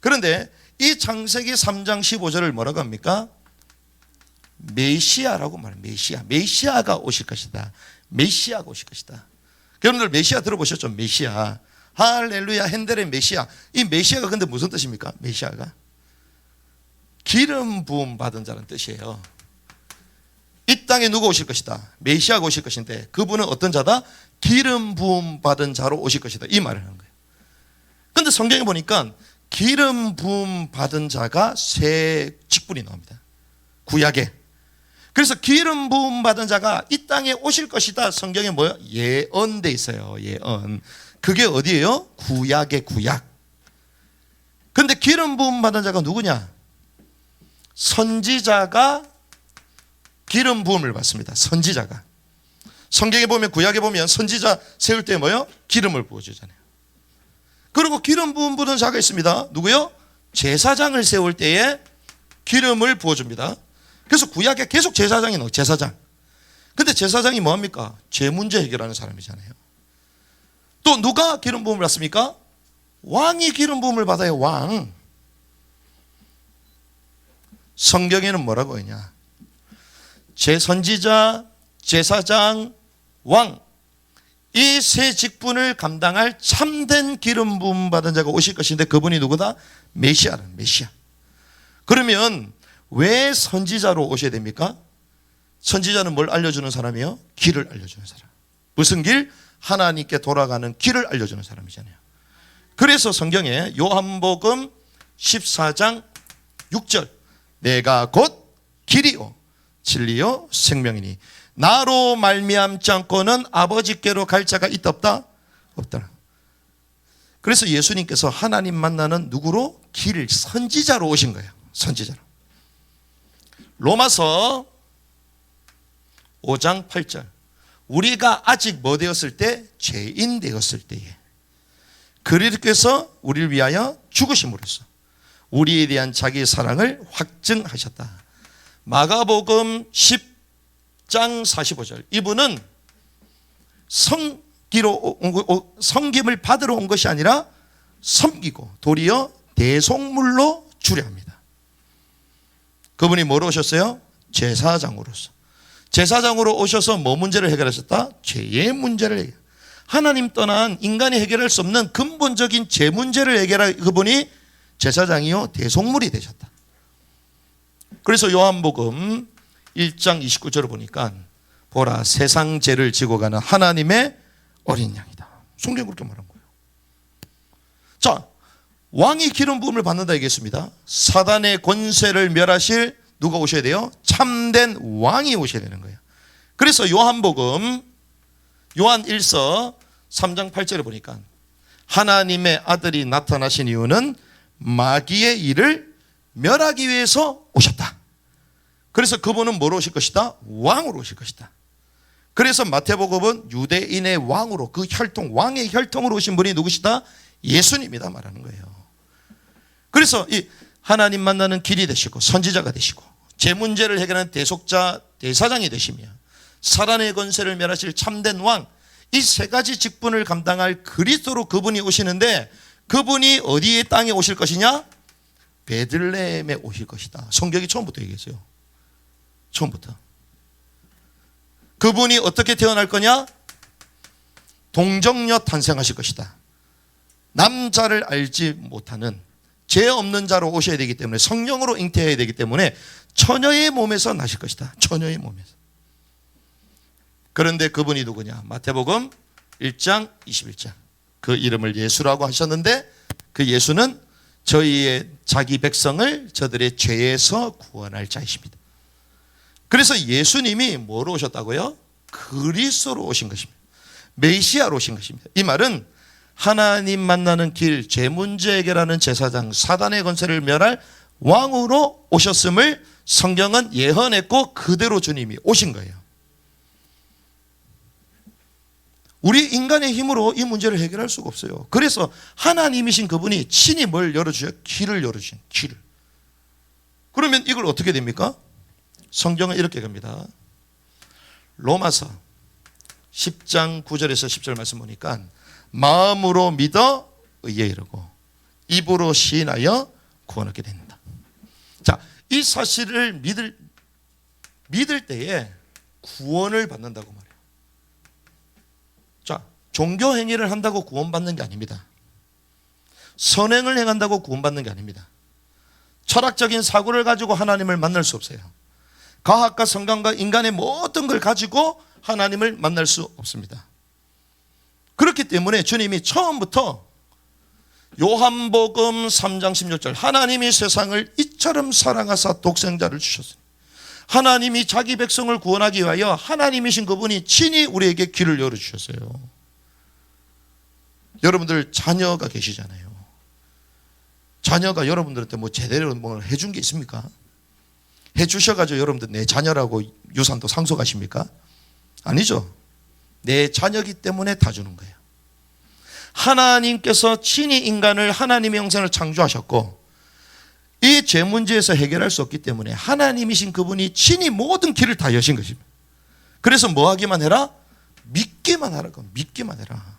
그런데 이 창세기 3장 15절을 뭐라고 합니까? 메시아라고 말해요. 메시아가 오실 것이다. 메시아가 오실 것이다. 여러분들 메시아 들어보셨죠? 메시아. 할렐루야, 핸델의 메시아. 이 메시아가 근데 무슨 뜻입니까? 메시아가 기름 부음 받은 자라는 뜻이에요. 이 땅에 누가 오실 것이다? 메시아가 오실 것인데 그분은 어떤 자다? 기름 부음 받은 자로 오실 것이다. 이 말을 하는 거예요. 근데 성경에 보니까 기름 부음 받은 자가 세 직분이 나옵니다. 구약에. 그래서 기름 부음 받은 자가 이 땅에 오실 것이다. 성경에 뭐요? 예언돼 있어요. 예언. 그게 어디예요? 구약의 구약. 근데 기름 부음 받은 자가 누구냐? 선지자가 기름 부음을 받습니다. 선지자가. 성경에 보면, 구약에 보면 선지자 세울 때 뭐요? 기름을 부어주잖아요. 그리고 기름 부음 받은 자가 있습니다. 누구요? 제사장을 세울 때에 기름을 부어줍니다. 그래서 구약에 계속 제사장이 나와요. 제사장. 근데 제사장이 뭐합니까? 죄 문제 해결하는 사람이잖아요. 또 누가 기름 부음을 받습니까? 왕이 기름 부음을 받아요. 왕. 성경에는 뭐라고 하냐? 제선지자, 제사장, 왕, 이 세 직분을 감당할 참된 기름 부음 받은 자가 오실 것인데 그분이 누구다? 메시아는 메시아. 그러면 왜 선지자로 오셔야 됩니까? 선지자는 뭘 알려주는 사람이요? 길을 알려주는 사람. 무슨 길? 하나님께 돌아가는 길을 알려주는 사람이잖아요. 그래서 성경에 요한복음 14장 6절, 내가 곧 길이요 진리요 생명이니 나로 말미암지 않고는 아버지께로 갈 자가 있다 없다? 없다. 그래서 예수님께서 하나님 만나는 누구로? 길, 선지자로 오신 거예요. 선지자로. 로마서 5장 8절, 우리가 아직 뭐 되었을 때? 죄인 되었을 때에 그리스도께서 우리를 위하여 죽으심으로써 우리에 대한 자기의 사랑을 확증하셨다. 마가복음 10장 45절, 이분은 섬김을 받으러 온 것이 아니라 섬기고 도리어 대속물로 주려 합니다. 그분이 뭐로 오셨어요? 제사장으로서. 제사장으로 오셔서 뭐 문제를 해결하셨다? 죄의 문제를 해결. 하나님 떠난 인간이 해결할 수 없는 근본적인 죄 문제를 해결할 그분이 제사장이요 대속물이 되셨다. 그래서 요한복음 1장 29절을 보니까 보라 세상 죄를 지고 가는 하나님의 어린 양이다. 성경 그렇게 말한 거예요. 자, 왕이 기름 부음을 받는다 얘기했습니다. 사단의 권세를 멸하실 누가 오셔야 돼요? 참된 왕이 오셔야 되는 거예요. 그래서 요한복음 요한 1서 3장 8절을 보니까 하나님의 아들이 나타나신 이유는 마귀의 일을 멸하기 위해서 오셨다. 그래서 그분은 뭐로 오실 것이다? 왕으로 오실 것이다. 그래서 마태복음은 유대인의 왕으로, 그 혈통, 왕의 혈통으로 오신 분이 누구시다? 예수님이다 말하는 거예요. 그래서 이 하나님 만나는 길이 되시고 선지자가 되시고 제 문제를 해결하는 대속자, 대사장이 되시며 사단의 권세를 멸하실 참된 왕, 이 세 가지 직분을 감당할 그리스도로 그분이 오시는데 그분이 어디의 땅에 오실 것이냐? 베들레헴에 오실 것이다. 성경이 처음부터 얘기했어요. 처음부터. 그분이 어떻게 태어날 거냐? 동정녀 탄생하실 것이다. 남자를 알지 못하는 죄 없는 자로 오셔야 되기 때문에 성령으로 잉태해야 되기 때문에 처녀의 몸에서 나실 것이다. 처녀의 몸에서. 그런데 그분이 누구냐? 마태복음 1장 21장. 그 이름을 예수라고 하셨는데 그 예수는 저희의 자기 백성을 저들의 죄에서 구원할 자이십니다. 그래서 예수님이 뭐로 오셨다고요? 그리스도로 오신 것입니다. 메시아로 오신 것입니다. 이 말은 하나님 만나는 길, 죄 문제 해결하는 제사장, 사단의 권세를 멸할 왕으로 오셨음을 성경은 예언했고 그대로 주님이 오신 거예요. 우리 인간의 힘으로 이 문제를 해결할 수가 없어요. 그래서 하나님이신 그분이 친히 뭘 열어주셔요? 길을 열어주신 길을. 그러면 이걸 어떻게 됩니까? 성경은 이렇게 갑니다. 로마서 10장 9절에서 10절 말씀 보니까 마음으로 믿어 의에 이르고 입으로 시인하여 구원 얻게 된다. 자, 이 사실을 믿을 때에 구원을 받는다고 말해요. 자, 종교 행위를 한다고 구원받는 게 아닙니다. 선행을 행한다고 구원받는 게 아닙니다. 철학적인 사고를 가지고 하나님을 만날 수 없어요. 과학과 성경과 인간의 모든 걸 가지고 하나님을 만날 수 없습니다. 그렇기 때문에 주님이 처음부터 요한복음 3장 16절 하나님이 세상을 이처럼 사랑하사 독생자를 주셨으니 하나님이 자기 백성을 구원하기 위하여 하나님이신 그분이 친히 우리에게 길을 열어주셨어요. 여러분들 자녀가 계시잖아요. 자녀가 여러분들한테 뭐 제대로 뭐 해준 게 있습니까? 해주셔가지고 여러분들 내 자녀라고 유산도 상속하십니까? 아니죠. 내 자녀이기 때문에 다 주는 거예요. 하나님께서 친히 인간을 하나님의 형상을 창조하셨고 이 죄 문제에서 해결할 수 없기 때문에 하나님이신 그분이 친히 모든 길을 다 여신 것입니다. 그래서 뭐 하기만 해라? 믿기만 하라고. 믿기만 해라.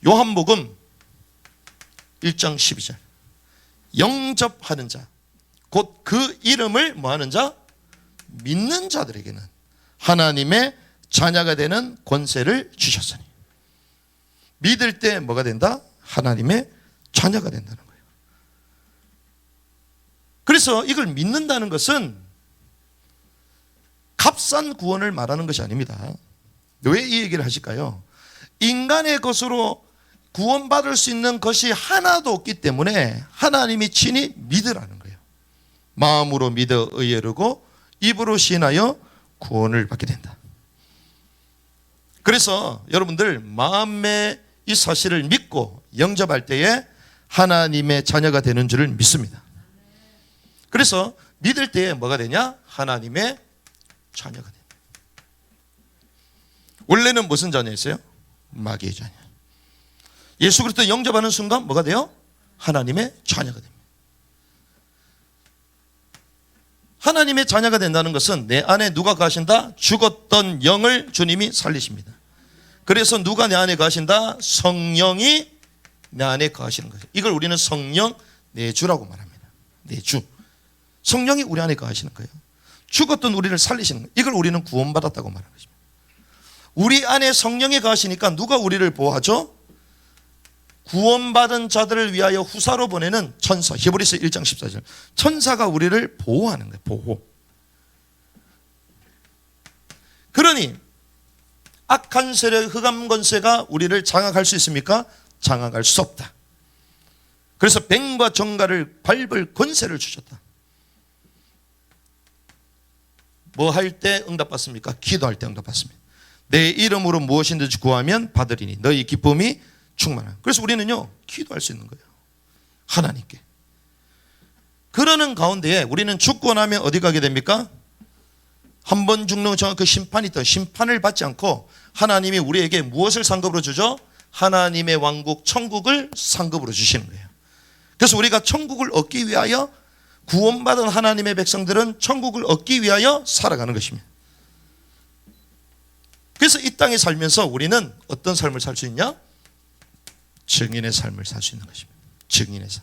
요한복음 1장 12절 영접하는 자 곧 그 이름을 뭐 하는 자? 믿는 자들에게는 하나님의 자녀가 되는 권세를 주셨으니 믿을 때 뭐가 된다? 하나님의 자녀가 된다는 거예요. 그래서 이걸 믿는다는 것은 값싼 구원을 말하는 것이 아닙니다. 왜 이 얘기를 하실까요? 인간의 것으로 구원받을 수 있는 것이 하나도 없기 때문에 하나님이 친히 믿으라는 거예요. 마음으로 믿어 의에르고 입으로 시인하여 구원을 받게 된다. 그래서 여러분들 마음의 이 사실을 믿고 영접할 때에 하나님의 자녀가 되는 줄을 믿습니다. 그래서 믿을 때에 뭐가 되냐? 하나님의 자녀가 된다. 원래는 무슨 자녀였어요? 마귀의 자녀. 예수 그리스도 영접하는 순간 뭐가 돼요? 하나님의 자녀가 됩니다. 하나님의 자녀가 된다는 것은 내 안에 누가 거하신다? 죽었던 영을 주님이 살리십니다. 그래서 누가 내 안에 거하신다? 성령이 내 안에 거하시는 거죠. 이걸 우리는 성령 내주라고 말합니다. 내주. 성령이 우리 안에 거하시는 거예요. 죽었던 우리를 살리시는 거예요. 이걸 우리는 구원받았다고 말하는 것입니다. 우리 안에 성령이 거하시니까 누가 우리를 보호하죠? 구원받은 자들을 위하여 후사로 보내는 천사. 히브리서 1장 14절. 천사가 우리를 보호하는 거예요. 보호. 그러니 악한 세력, 흑암 권세가 우리를 장악할 수 있습니까? 장악할 수 없다. 그래서 뱀과 정갈을 밟을 권세를 주셨다. 뭐 할 때 응답받습니까? 기도할 때 응답받습니다. 내 이름으로 무엇이든지 구하면 받으리니 너희 기쁨이 충만하다. 그래서 우리는요 기도할 수 있는 거예요. 하나님께. 그러는 가운데에 우리는 죽고 나면 어디 가게 됩니까? 한 번 죽는 그 심판이 있던 심판을 받지 않고 하나님이 우리에게 무엇을 상급으로 주죠? 하나님의 왕국 천국을 상급으로 주시는 거예요. 그래서 우리가 천국을 얻기 위하여 구원받은 하나님의 백성들은 천국을 얻기 위하여 살아가는 것입니다. 그래서 이 땅에 살면서 우리는 어떤 삶을 살 수 있냐? 증인의 삶을 살 수 있는 것입니다. 증인의 삶.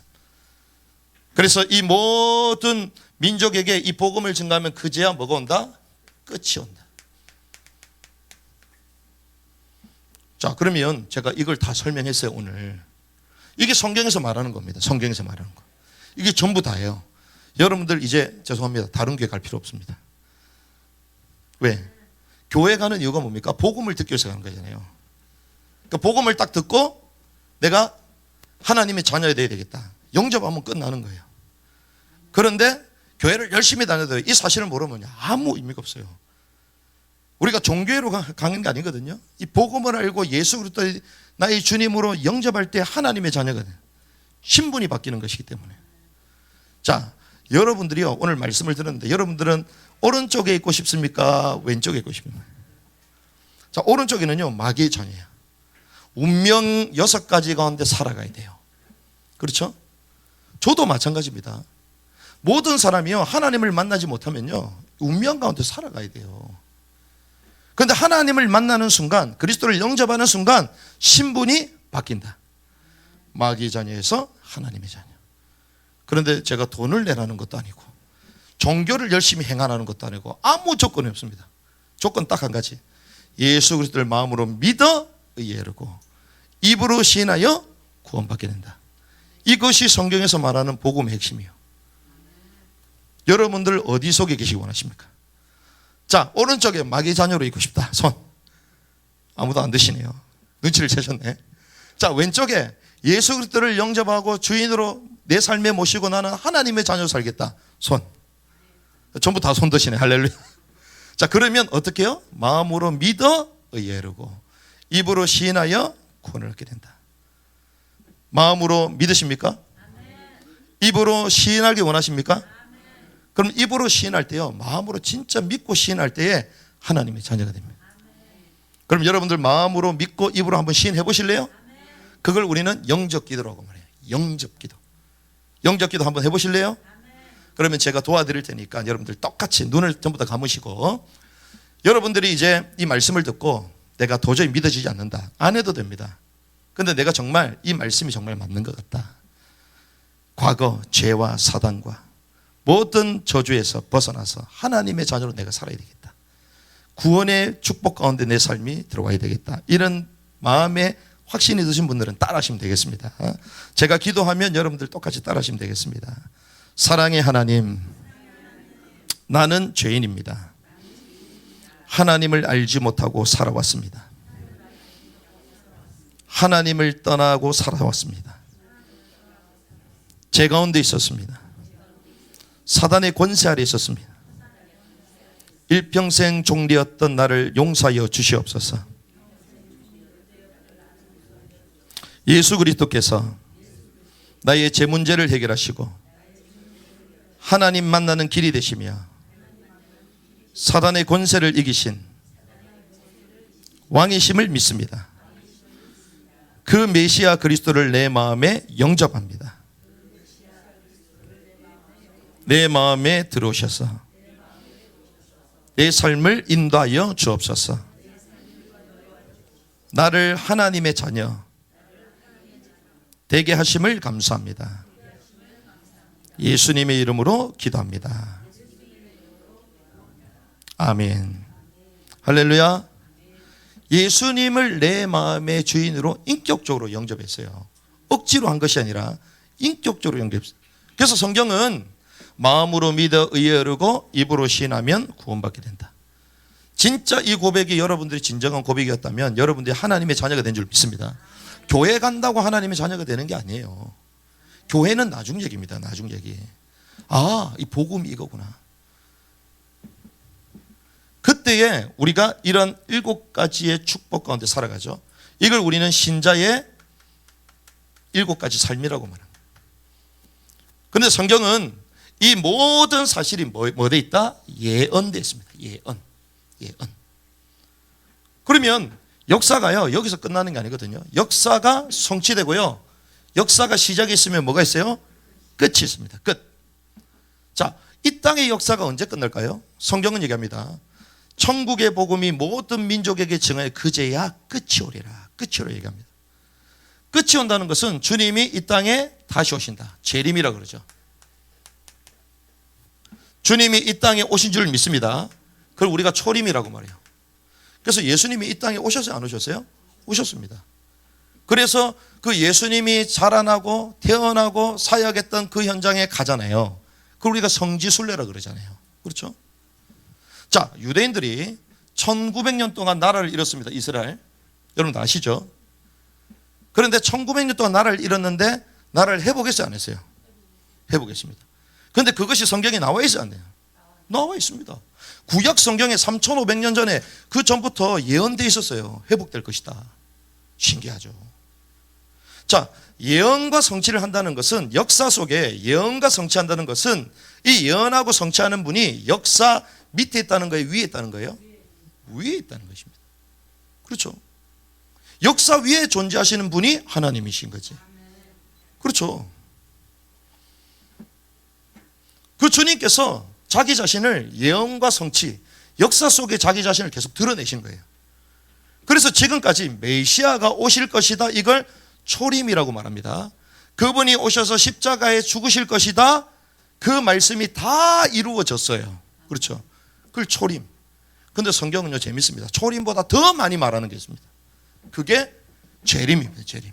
그래서 이 모든 민족에게 이 복음을 증가하면 그제야 뭐가 온다? 끝이 온다. 자, 그러면 제가 이걸 다 설명했어요, 오늘. 이게 성경에서 말하는 겁니다. 성경에서 말하는 거. 이게 전부 다예요. 여러분들 이제 죄송합니다. 다른 교회 갈 필요 없습니다. 왜? 교회 가는 이유가 뭡니까? 복음을 듣기 위해서 가는 거잖아요. 그러니까 복음을 딱 듣고 내가 하나님의 자녀가 되어야 되겠다. 영접하면 끝나는 거예요. 그런데 교회를 열심히 다녀도 이 사실을 모르면 아무 의미가 없어요. 우리가 종교회로 가는 게 아니거든요. 이 복음을 알고 예수 그리스도 나의 주님으로 영접할 때 하나님의 자녀가 돼요. 신분이 바뀌는 것이기 때문에. 자, 여러분들이요 오늘 말씀을 들었는데 여러분들은 오른쪽에 있고 싶습니까? 왼쪽에 있고 싶습니까? 자, 오른쪽에는요 마귀의 자녀예요. 운명 6가지 가운데 살아가야 돼요. 그렇죠? 저도 마찬가지입니다. 모든 사람이요 하나님을 만나지 못하면요 운명 가운데 살아가야 돼요. 그런데 하나님을 만나는 순간, 그리스도를 영접하는 순간 신분이 바뀐다. 마귀의 자녀에서 하나님의 자녀. 그런데 제가 돈을 내라는 것도 아니고 종교를 열심히 행하라는 것도 아니고 아무 조건이 없습니다. 조건 딱 한 가지. 예수 그리스도를 마음으로 믿어 의에르고 입으로 시인하여 구원받게 된다. 이것이 성경에서 말하는 복음의 핵심이에요. 여러분들 어디 속에 계시기 원하십니까? 자, 오른쪽에 마귀의 자녀로 있고 싶다. 손. 아무도 안 드시네요. 눈치를 채셨네. 자, 왼쪽에 예수 그리스도를 영접하고 주인으로 내 삶에 모시고 나는 하나님의 자녀로 살겠다. 손. 전부 다 손 드시네. 할렐루야. 자, 그러면 어떻게 해요? 마음으로 믿어 의에르고 입으로 시인하여 구원을 얻게 된다. 마음으로 믿으십니까? 입으로 시인하기 원하십니까? 그럼 입으로 시인할 때요 마음으로 진짜 믿고 시인할 때에 하나님의 자녀가 됩니다. 그럼 여러분들 마음으로 믿고 입으로 한번 시인해 보실래요? 그걸 우리는 영접기도라고 말해요. 영접기도. 영접기도 한번 해보실래요? 그러면 제가 도와드릴 테니까 여러분들 똑같이 눈을 전부 다 감으시고 여러분들이 이제 이 말씀을 듣고 내가 도저히 믿어지지 않는다. 안 해도 됩니다. 근데 내가 정말 이 말씀이 정말 맞는 것 같다. 과거 죄와 사단과 모든 저주에서 벗어나서 하나님의 자녀로 내가 살아야 되겠다. 구원의 축복 가운데 내 삶이 들어와야 되겠다. 이런 마음에 확신이 드신 분들은 따라하시면 되겠습니다. 제가 기도하면 여러분들 똑같이 따라하시면 되겠습니다. 사랑의 하나님, 나는 죄인입니다. 하나님을 알지 못하고 살아왔습니다. 하나님을 떠나고 살아왔습니다. 제 가운데 있었습니다. 사단의 권세 아래 있었습니다. 일평생 종되었던 나를 용서하여 주시옵소서. 예수 그리스도께서 나의 제 문제를 해결하시고 하나님 만나는 길이 되시며 사단의 권세를 이기신 왕이심을 믿습니다. 그 메시아 그리스도를 내 마음에 영접합니다. 내 마음에 들어오셔서 내 삶을 인도하여 주옵소서. 나를 하나님의 자녀 되게 하심을 감사합니다. 예수님의 이름으로 기도합니다. 아멘. 할렐루야. 예수님을 내 마음의 주인으로 인격적으로 영접했어요. 억지로 한 것이 아니라 인격적으로 영접했어요. 그래서 성경은 마음으로 믿어 의뢰하고 입으로 시인하면 구원받게 된다. 진짜 이 고백이 여러분들이 진정한 고백이었다면 여러분들이 하나님의 자녀가 된 줄 믿습니다. 교회 간다고 하나님의 자녀가 되는 게 아니에요. 교회는 나중 얘기입니다. 나중 얘기. 아, 이 복음이 이거구나. 그때에 우리가 이런 7가지의 축복 가운데 살아가죠. 이걸 우리는 신자의 7가지 삶이라고 말합니다. 그런데 성경은 이 모든 사실이 뭐 돼 있다? 예언되어 있습니다. 예언. 그러면 역사가요, 여기서 끝나는 게 아니거든요. 역사가 성취되고요, 역사가 시작이 있으면 뭐가 있어요? 끝이 있습니다. 끝. 자, 이 땅의 역사가 언제 끝날까요? 성경은 얘기합니다. 천국의 복음이 모든 민족에게 증하여 그제야 끝이 오리라. 끝이 오리라 얘기합니다. 끝이 온다는 것은 주님이 이 땅에 다시 오신다. 재림이라 그러죠. 주님이 이 땅에 오신 줄 믿습니다. 그걸 우리가 초림이라고 말해요. 그래서 예수님이 이 땅에 오셨어요? 안 오셨어요? 오셨습니다. 그래서 그 예수님이 자라나고 태어나고 사역했던 그 현장에 가잖아요. 그걸 우리가 성지순례라 그러잖아요. 그렇죠? 자, 유대인들이 1900년 동안 나라를 잃었습니다. 이스라엘. 여러분 아시죠? 그런데 1900년 동안 나라를 잃었는데 나라를 회복했어요? 안 했어요? 회복했습니다. 그런데 그것이 성경에 나와 있어요? 안 돼요? 나와 있습니다. 구약 성경에 3500년 전에 그 전부터 예언되어 있었어요. 회복될 것이다. 신기하죠. 자, 예언과 성취를 한다는 것은, 역사 속에 예언과 성취한다는 것은 이 예언하고 성취하는 분이 역사 밑에 있다는 거예요? 위에 있다는 거예요? 위에 있다는 것입니다. 그렇죠. 역사 위에 존재하시는 분이 하나님이신 거지. 그렇죠. 그 주님께서 자기 자신을 예언과 성취, 역사 속에 자기 자신을 계속 드러내신 거예요. 그래서 지금까지 메시아가 오실 것이다, 이걸 초림이라고 말합니다. 그분이 오셔서 십자가에 죽으실 것이다, 그 말씀이 다 이루어졌어요. 그렇죠. 그걸 초림. 근데 성경은요 재밌습니다. 초림보다 더 많이 말하는 게 있습니다. 그게 재림입니다. 재림.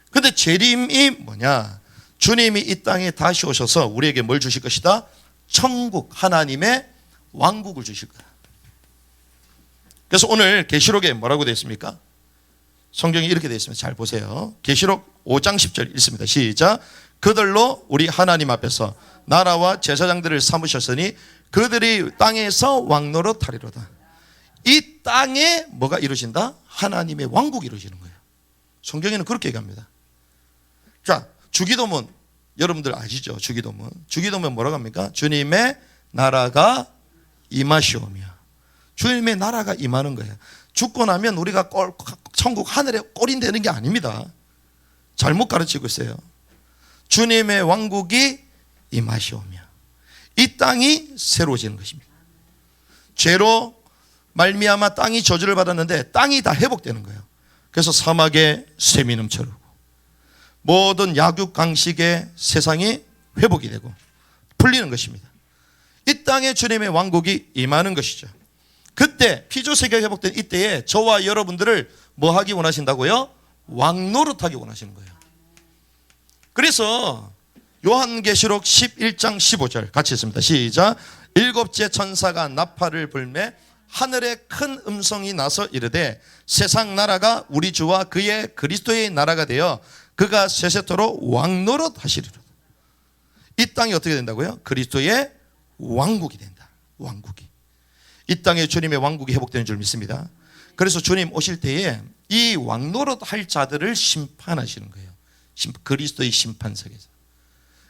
근데 재림이 뭐냐? 주님이 이 땅에 다시 오셔서 우리에게 뭘 주실 것이다? 천국, 하나님의 왕국을 주실 거야. 그래서 오늘 계시록에 뭐라고 되어 있습니까? 성경이 이렇게 되어 있습니다. 잘 보세요. 계시록 5장 10절 읽습니다. 시작. 그들로 우리 하나님 앞에서 나라와 제사장들을 삼으셨으니 그들이 땅에서 왕노릇 하리로다. 이 땅에 뭐가 이루어진다? 하나님의 왕국이 이루어지는 거예요. 성경에는 그렇게 얘기합니다. 자, 주기도문 여러분들 아시죠? 주기도문 뭐라고 합니까? 주님의 나라가 임하시오며. 주님의 나라가 임하는 거예요. 죽고 나면 우리가 천국 하늘에 꼴인 되는 게 아닙니다. 잘못 가르치고 있어요. 주님의 왕국이 임하시오며 이 땅이 새로워지는 것입니다. 죄로 말미암아 땅이 저주를 받았는데 땅이 다 회복되는 거예요. 그래서 사막에 샘이 넘쳐르고 모든 약육강식의 세상이 회복이 되고 풀리는 것입니다. 이 땅에 주님의 왕국이 임하는 것이죠. 그때 피조세계가 회복된 이때에 저와 여러분들을 뭐 하기 원하신다고요? 왕노릇하기 원하시는 거예요. 그래서 요한계시록 11장 15절 같이 읽습니다. 시작. 일곱째 천사가 나팔을 불매 하늘에 큰 음성이 나서 이르되 세상 나라가 우리 주와 그의 그리스도의 나라가 되어 그가 세세토록 왕노릇 하시리로다. 이 땅이 어떻게 된다고요? 그리스도의 왕국이 된다. 왕국이. 이 땅에 주님의 왕국이 회복되는 줄 믿습니다. 그래서 주님 오실 때에 이 왕노릇 할 자들을 심판하시는 거예요. 그리스도의 심판석에서.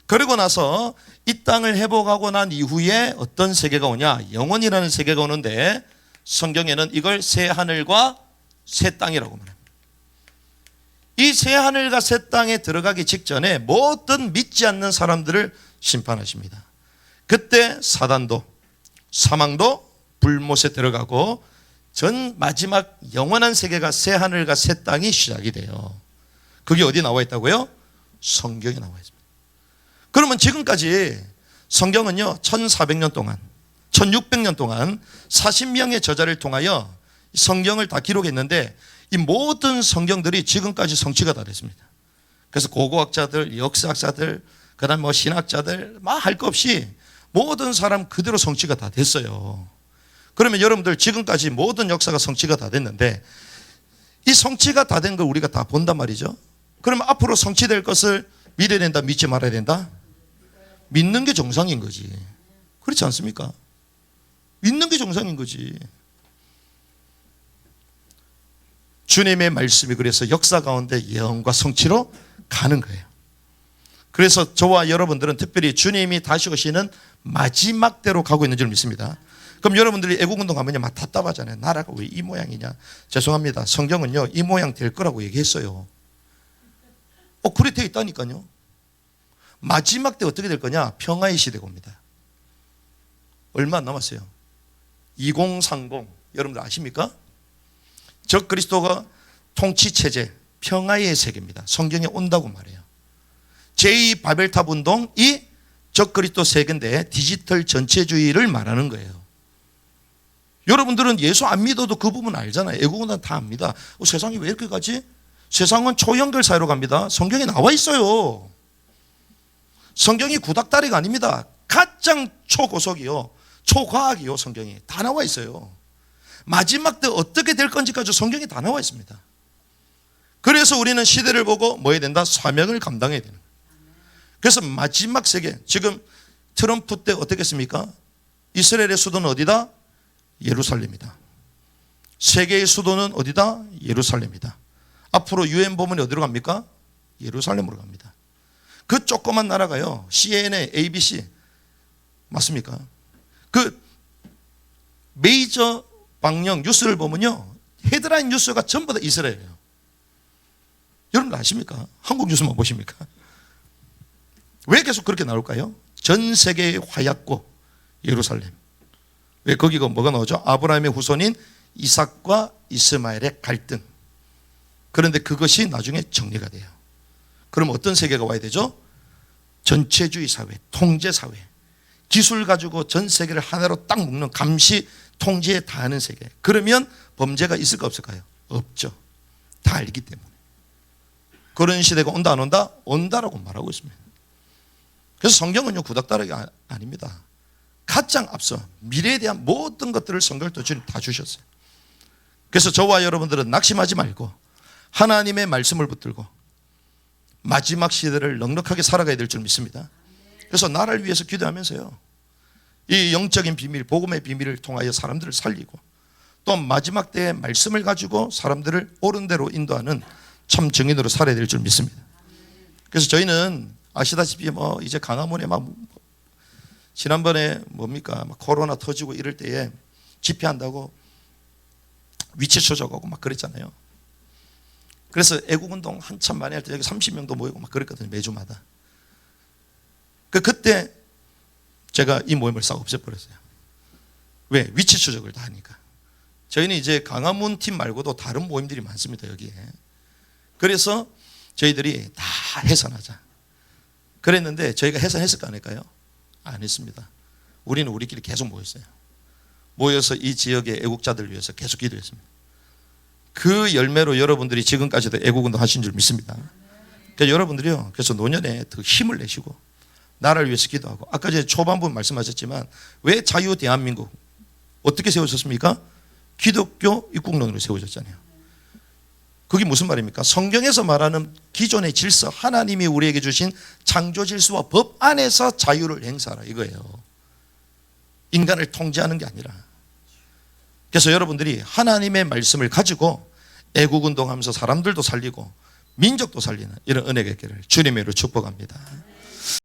그러고 나서 이 땅을 회복하고 난 이후에 어떤 세계가 오냐? 영원이라는 세계가 오는데 성경에는 이걸 새 하늘과 새 땅이라고 말합니다. 이 새 하늘과 새 땅에 들어가기 직전에 모든 믿지 않는 사람들을 심판하십니다. 그때 사단도 사망도 불못에 들어가고 전 마지막 영원한 세계가 새 하늘과 새 땅이 시작이 돼요. 그게 어디 나와 있다고요? 성경에 나와 있습니다. 그러면 지금까지 성경은요 1400년 동안 1600년 동안 40명의 저자를 통하여 성경을 다 기록했는데 이 모든 성경들이 지금까지 성취가 다 됐습니다. 그래서 고고학자들, 역사학자들, 그다음 뭐 신학자들 막 할 것 없이 모든 사람 그대로 성취가 다 됐어요. 그러면 여러분들 지금까지 모든 역사가 성취가 다 됐는데 이 성취가 다 된 걸 우리가 다 본단 말이죠. 그러면 앞으로 성취될 것을 믿어야 된다, 믿지 말아야 된다? 믿는 게 정상인 거지. 그렇지 않습니까? 믿는 게 정상인 거지. 주님의 말씀이 그래서 역사 가운데 예언과 성취로 가는 거예요. 그래서 저와 여러분들은 특별히 주님이 다시 오시는 마지막 때로 가고 있는 줄 믿습니다. 그럼 여러분들이 애국운동 가면요 막 답답하잖아요. 나라가 왜 이 모양이냐. 죄송합니다. 성경은요 이 모양 될 거라고 얘기했어요. 그래 되어 있다니까요. 마지막 때 어떻게 될 거냐? 평화의 시대가 옵니다. 얼마 안 남았어요. 2030 여러분들 아십니까? 적 그리스도가 통치체제 평화의 세계입니다. 성경에 온다고 말해요. 제2바벨탑 운동이 적 그리스도 세계인데 디지털 전체주의를 말하는 거예요. 여러분들은 예수 안 믿어도 그 부분 알잖아요. 애국운동 다 압니다. 세상이 왜 이렇게 가지? 세상은 초연결 사회로 갑니다. 성경에 나와 있어요. 성경이 구닥다리가 아닙니다. 가장 초고속이요 초과학이요. 성경이 다 나와 있어요. 마지막 때 어떻게 될 건지까지 성경에 다 나와 있습니다. 그래서 우리는 시대를 보고 뭐 해야 된다? 사명을 감당해야 되는 거예요. 그래서 마지막 세계, 지금 트럼프 때 어떻게 했습니까? 이스라엘의 수도는 어디다? 예루살렘이다. 세계의 수도는 어디다? 예루살렘이다. 앞으로 유엔 법문이 어디로 갑니까? 예루살렘으로 갑니다. 그 조그만 나라가요 CNN, ABC 맞습니까? 그 메이저 방영 뉴스를 보면요 헤드라인 뉴스가 전부 다 이스라엘이에요. 여러분 아십니까? 한국 뉴스만 보십니까? 왜 계속 그렇게 나올까요? 전 세계의 화약고 예루살렘. 왜 거기가 뭐가 나오죠? 아브라함의 후손인 이삭과 이스마엘의 갈등. 그런데 그것이 나중에 정리가 돼요. 그럼 어떤 세계가 와야 되죠? 전체주의 사회, 통제 사회. 기술 가지고 전 세계를 하나로 딱 묶는 감시 통제에 다하는 세계. 그러면 범죄가 있을까 없을까요? 없죠. 다 알기 때문에. 그런 시대가 온다 안 온다? 온다라고 말하고 있습니다. 그래서 성경은요 구닥다리가 아닙니다. 가장 앞서 미래에 대한 모든 것들을 성경을 또 주님 다 주셨어요. 그래서 저와 여러분들은 낙심하지 말고 하나님의 말씀을 붙들고 마지막 시대를 넉넉하게 살아가야 될 줄 믿습니다. 그래서 나라를 위해서 기도하면서요 이 영적인 비밀, 복음의 비밀을 통하여 사람들을 살리고 또 마지막 때의 말씀을 가지고 사람들을 옳은 대로 인도하는 참 증인으로 살아야 될 줄 믿습니다. 그래서 저희는 아시다시피 뭐 이제 강화문에 막 지난번에 뭡니까 막 코로나 터지고 이럴 때에 집회한다고 위치 조작하고 막 그랬잖아요. 그래서 애국운동 한참 많이 할 때 여기 30명도 모이고 막 그랬거든요. 매주마다. 그때 제가 이 모임을 싹 없애버렸어요. 왜? 위치 추적을 다 하니까. 저희는 이제 강화문 팀 말고도 다른 모임들이 많습니다. 여기에. 그래서 저희들이 다 해산하자. 그랬는데 저희가 해산했을까 안 할까요? 안 했습니다. 우리는 우리끼리 계속 모였어요. 모여서 이 지역의 애국자들을 위해서 계속 기도했습니다. 그 열매로 여러분들이 지금까지도 애국운동 하신 줄 믿습니다. 그러니까 여러분들이요 그래서 노년에 더 힘을 내시고 나라를 위해서 기도하고 아까 전에 초반부 말씀하셨지만 왜 자유 대한민국 어떻게 세우셨습니까? 기독교 입국론으로 세워졌잖아요. 그게 무슨 말입니까? 성경에서 말하는 기존의 질서, 하나님이 우리에게 주신 창조 질서와 법 안에서 자유를 행사하라 이거예요. 인간을 통제하는 게 아니라. 그래서 여러분들이 하나님의 말씀을 가지고 애국운동하면서 사람들도 살리고 민족도 살리는 이런 은혜가 있기를 주님의 이름으로 축복합니다.